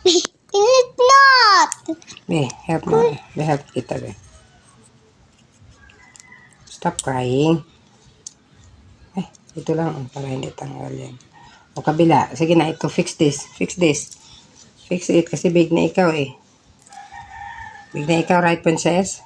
It's not. Help mo. Help kita, be. Stop crying. Ito lang, para hindi tanggal yan. O, kabila. Sige na, ito. Fix this. Fix this. Fix it, kasi big na ikaw, eh. Big na ikaw, right, princess?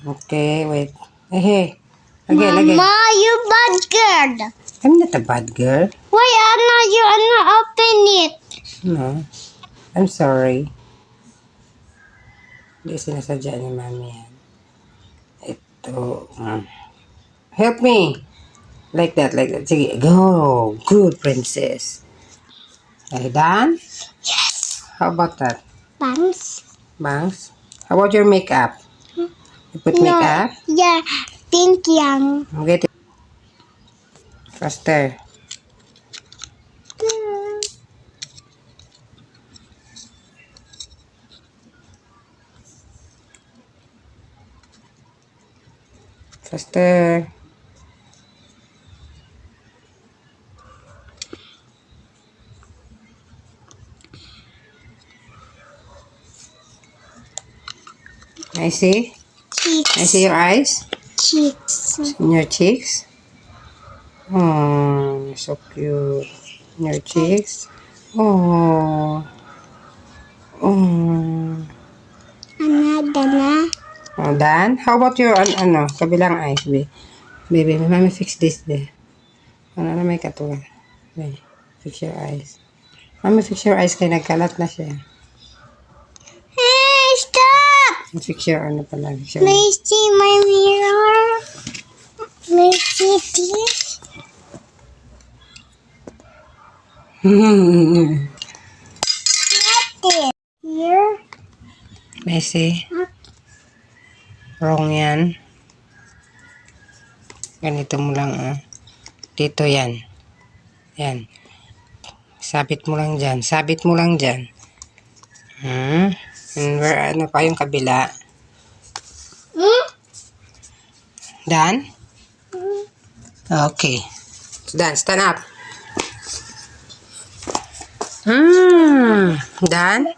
Okay, wait. Hey. Again. Mama, you bad girl. I'm not a bad girl. Why Anna, you Anna open it? No. I'm sorry. Hindi sinasadya ni mami yan. Ito. Help me. Like that. Sige, go. Good, princess. Are you done? Yes. How about that? Bangs? Bangs? How about your makeup? You put makeup? Yeah, pink yang. Get it. Faster. Faster. I see. Cheeks. I see your eyes. Cheeks. In your cheeks. Oh, so cute. In your cheeks. Oh. Another na. Oh, done? How about your, kabilang eyes, baby? Baby, mami fix this, there. Ano na may katuwa? Baby, fix your eyes. Mami, fix your eyes kaya nagkalat na siya. Hey, stop! Fix your, fix your May I see my mirror? May I see this? Not this. Here? Messi. Wrong yan. Ganito mo lang, Dito yan. Yan. Sabit mo lang dyan. Sabit mo lang dyan. And where, pa yung kabila? Done? Okay. Done. Stand up. Done?